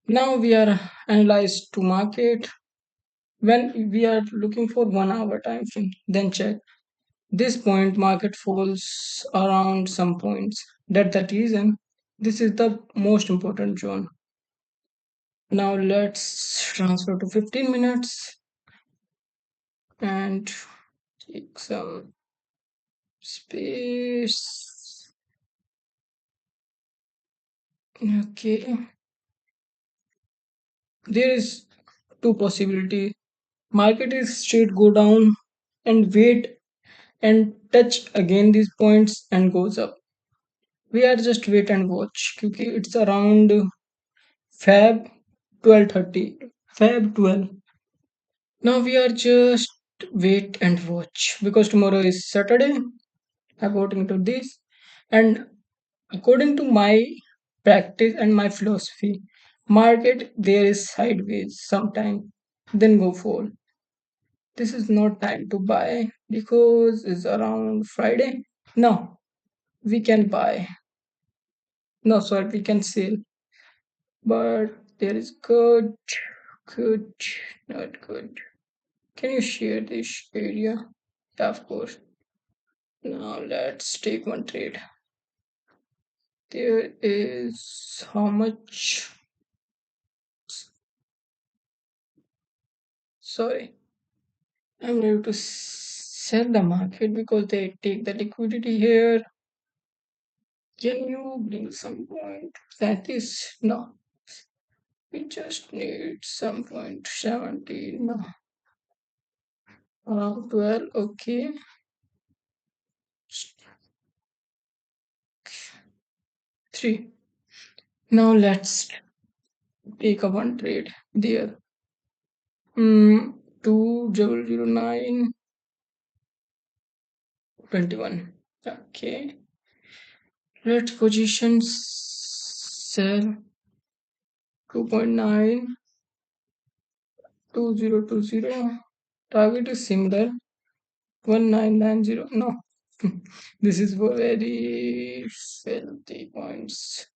Now we are analyzed to market when we are looking for 1 hour time frame. Then check this point market falls around some points. That's the reason this is the most important zone. Now let's transfer to 15 minutes and take some space. Okay, there is two possibility. Market is straight go down and wait and touch again these points and goes up. We are just wait and watch. क्योंकि it's around Feb 12:30. Feb 12. Now we are just wait and watch because tomorrow is Saturday according to this, and according to my practice and my philosophy, market there is sideways sometime, then go fall. This is not time to buy because it's around Friday. No, we can buy. No, sorry, we can sell. But there is good, not good. Can you share this area? Yeah, of course. Now let's take one trade. There is how much? Sorry, I'm ready to sell the market because they take the liquidity here. Can you bring some point? That is no. We just need some point 17. No. Around 12. Okay. 3. Now let's take a one trade there. 2009 21. Okay. Let's position sell 2.9 2020. Target is similar 1990. No, this is for very filthy points.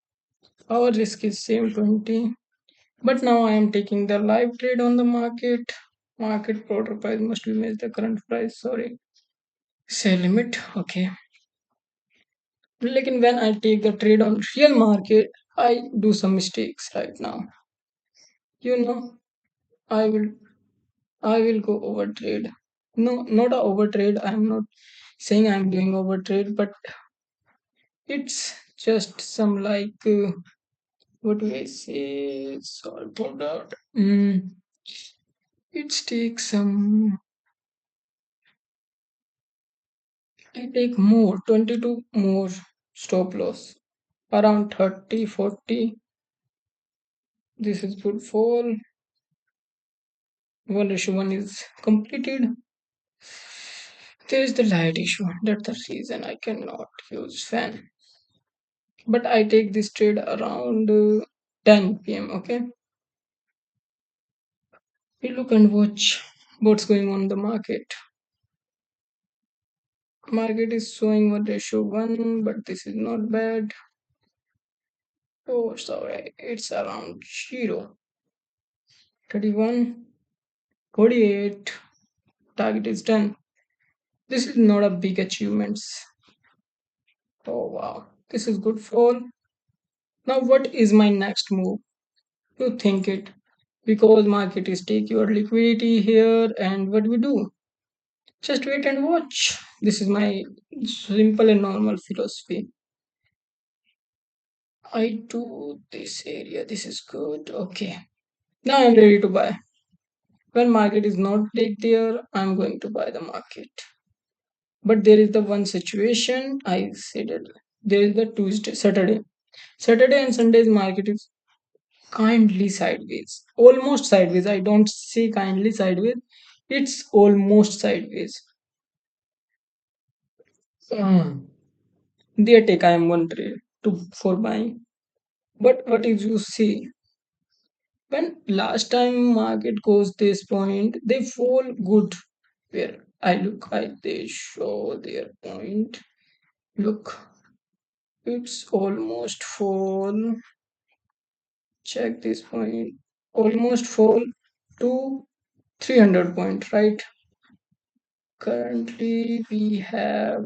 Our risk is same 20. But now I am taking the live trade on the market. Market order price must be match the current price. Sorry. Sell limit. Okay. Like when I take the trade on real market, I do some mistakes right now. You know, I will I will go over trade. No, not a over trade. I'm not saying I'm doing over trade, but it's just some like what do I say? Sorry for that. It takes some. I take more 22 more stop loss around 30 40. This is good fall. 1:1 is completed. There is the light issue. That's the reason I cannot use fan. But I take this trade around 10 p.m. Okay, we look and watch what's going on in the market. Market is showing 1:1, but this is not bad. Oh, sorry, it's around 0 31 48. Target is done. This is not a big achievements. Oh wow, this is good fall. Now what is my next move? You think it because market is take your liquidity here, and what we do? Just wait and watch. This is my simple and normal philosophy. I do this area. This is good. Okay. Now I'm ready to buy. When market is not take there, I'm going to buy the market. But there is the one situation I said it. There is the Tuesday, Saturday. Saturday and Sunday's market is kindly sideways. Almost sideways. I don't say kindly sideways. It's almost sideways. Mm. There take I am one trade to for buying. But what is you see? When last time market goes this point, they fall good. Where I look, they show their point. Look, it's almost fall. Check this point. Almost fall to 300 point, right? Currently we have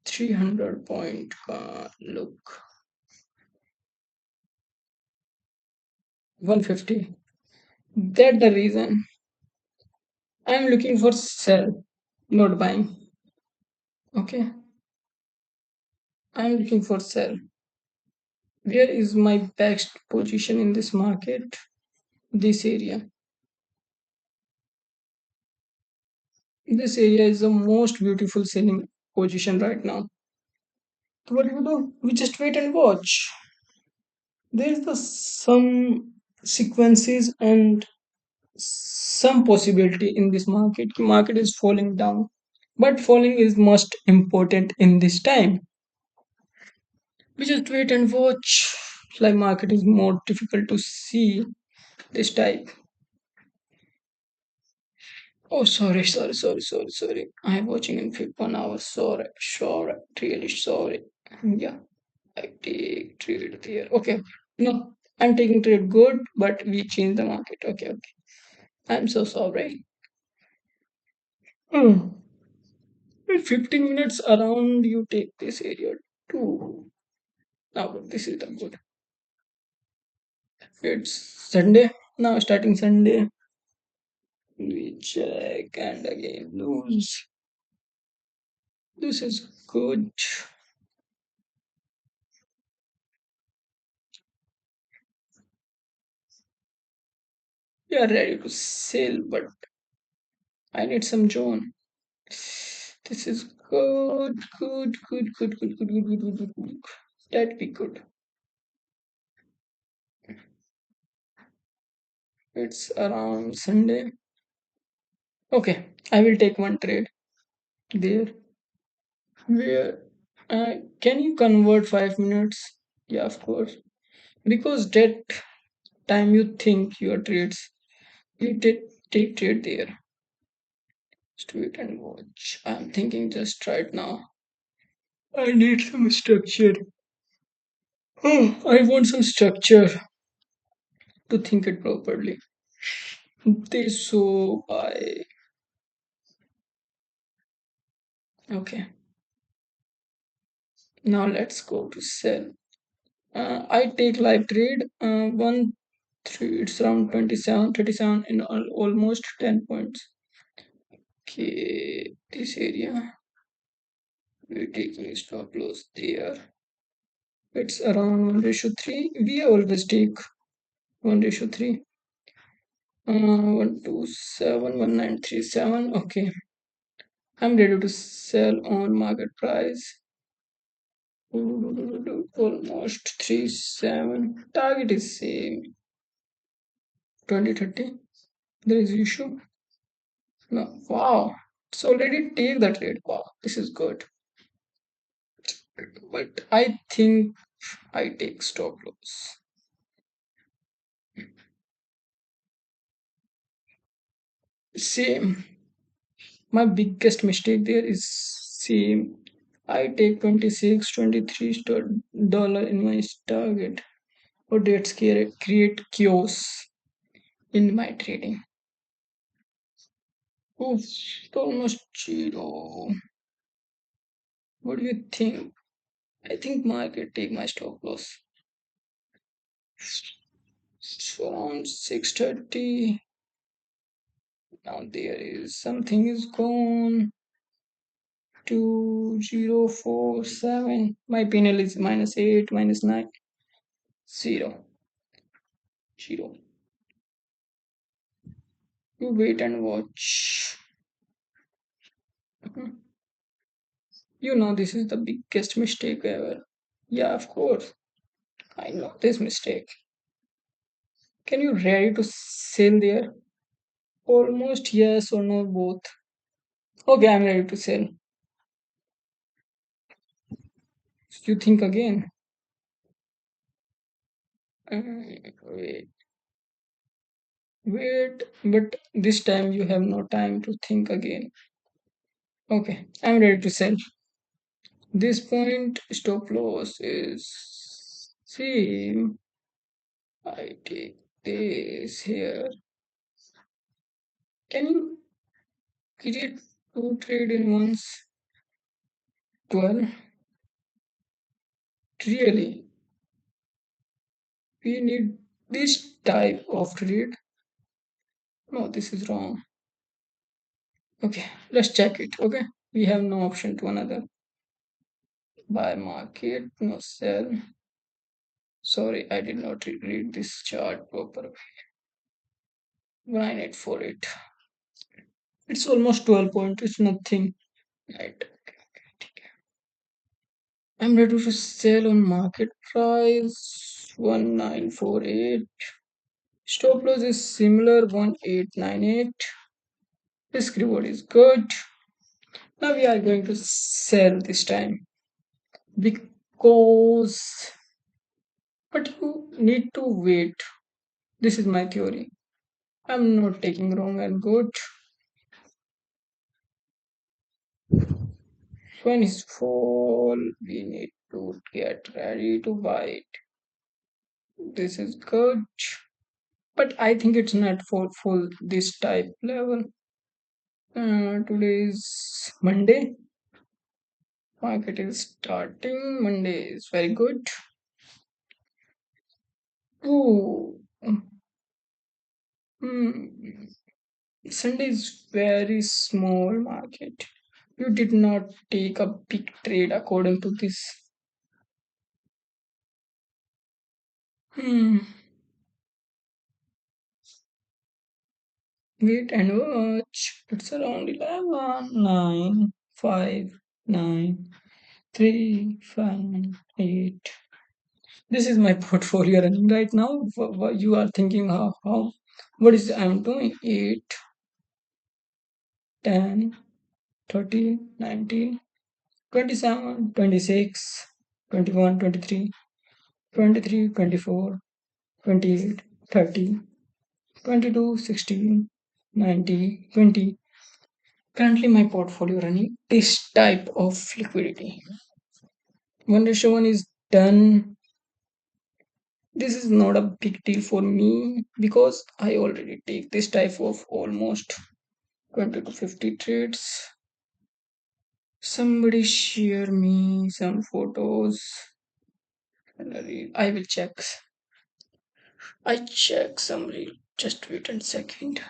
300 point. Look, 150. That's the reason I'm looking for sell, not buying. Okay, I'm looking for sell. Where is my best position in this market? This area. This area is the most beautiful selling position right now. So what do you do? We just wait and watch. There's the some sequences and some possibility in this market. Market is falling down, but falling is most important in this time. We just wait and watch. Like market is more difficult to see this type. Oh, sorry. I'm watching in 1 hour. Sorry, really sorry. Yeah, I take trade there. Okay, no, I'm taking trade good, but we change the market. Okay. I'm so sorry. Hmm. In 15 minutes around, you take this area too. Now, this is the good. It's Sunday. Now, starting Sunday, we check and again lose. This is good. We are ready to sell, but I need some zone. This is good. That be good. It's around Sunday. Okay, I will take one trade there. Where can you convert 5 minutes? Yeah, of course. Because that time you think your trades, you take trade there. Just wait and watch. I'm thinking just right now. I need some structure. Oh, I want some structure to think it properly. This so I okay. Now let's go to sell. I take live trade. One three. It's around 27, 37 in almost 10 points. Okay, this area we're taking stop loss there. It's around 1:3. We always take 1:3. 1271937. Okay, I'm ready to sell on market price. Almost 37. Target is same 2030. There is issue. No, wow. It's already take the trade. Wow, this is good. But I think I take stop loss. Same. My biggest mistake there is same. I take 26, 23 dollar in my target. Or that's create chaos in my trading. Oof, it's almost zero. What do you think? I think market take my stop loss. It's around 6:30. Now there is something is gone. 2047. My panel is -8, -9, 0, 0. You wait and watch. Mhm. You know this is the biggest mistake ever. Yeah, of course. I know this mistake. Can you ready to sell there? Almost yes or no both. Okay, I'm ready to sell. You think again. Wait, wait, but this time you have no time to think again. Okay, I'm ready to sell. This point stop loss is same. I take this here. Can you create two trade in once? 12? Really? We need this type of trade? No, this is wrong. Okay, let's check it. Okay, we have no option to another. Buy market, no sell. Sorry, I did not read this chart properly. 98 for it. It's almost 12 points. It's nothing. Right. I'm ready to sell on market price 1948. Stop loss is similar 1898. Risk reward is good. Now we are going to sell this time because, but you need to wait. This is my theory. I'm not taking wrong and good. When is fall, we need to get ready to buy it. This is good, but I think it's not for full this type level. Today is Monday. Market is starting. Monday is very good. Oh, hmm. Sunday is very small market. You did not take a big trade according to this. Hmm. Wait and watch. It's around 11, 9, 5, 9, 3, 5, 8. This is my portfolio running right now. What you are thinking how what is I'm doing? 8, 10, 13, 19, 27, 26, 21, 23, 23, 24, 28, 30, 22, 16, 19, 20. Currently, my portfolio running this type of liquidity. 1:1 is done. This is not a big deal for me because I already take this type of almost 20 to 50 trades. Somebody share me some photos. I will check. I check somebody. Just wait a second.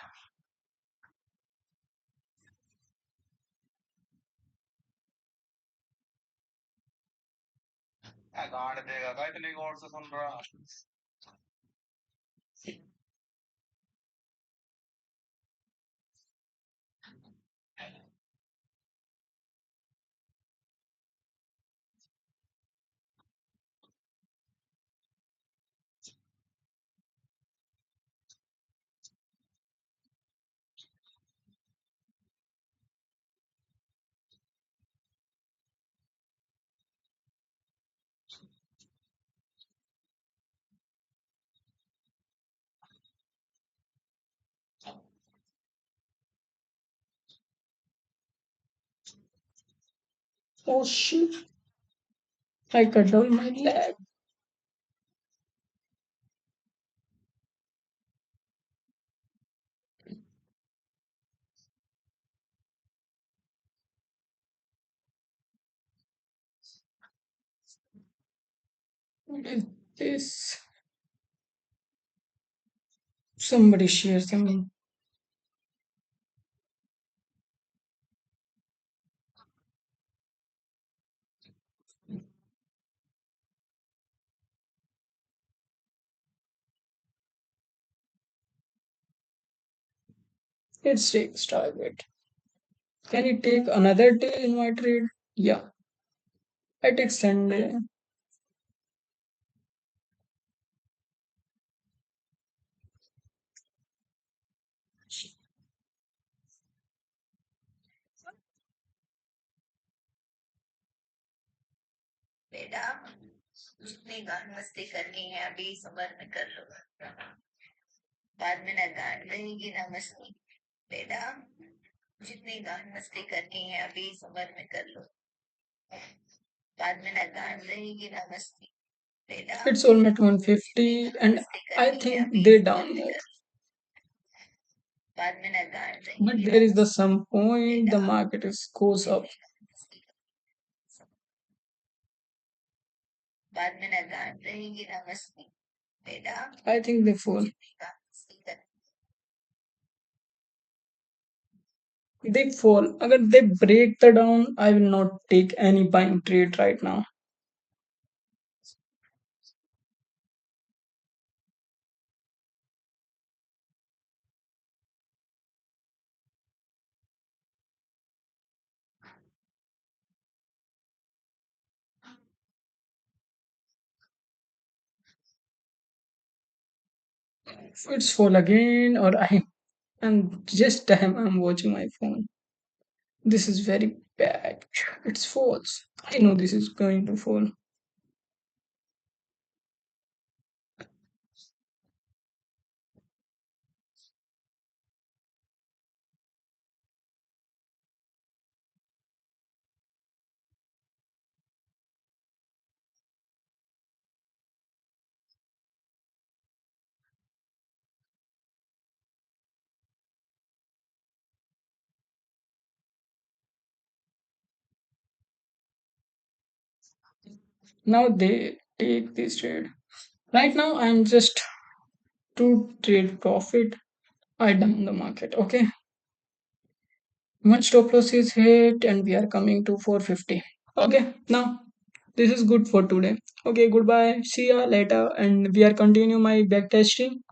Oh shit! I cut down my leg. What is this? Somebody share some. Let's take target. Can you take another day in my trade? Yeah, I take Sunday. बेटा जितनी गान मस्ती करनी है अभी सबर में कर लो बाद में ना गान रहेगी ना मस्ती बेटा जितनी गान मस्ती करनी है अभी सबर में कर लो बाद में ना गान रहेगी ना मस्ती बेटा It's almost जितनी 150 घर and मस्ती I करनी है think अभी they समझ down में more. कर, बाद में ना गांड But रहेंगे there ना is the some point बेटा the market is goes up. जितनी घर मस्ती कर, बाद में ना गांड रहेंगे ना मस्ती बेटा I think they fall. जितनी घर मस्ती कर, They fall. अगर they break the down, I will not take any buying trade right now. If it's fall again, or I am just time I'm watching my phone. This is very bad. It's false. I know this is going to fall. Now they take this trade. Right now I'm just to trade profit. I down the market. Okay. One stop loss is hit and we are coming to 450. Okay. Now this is good for today. Okay. Goodbye. See ya later. And we are continue my back testing.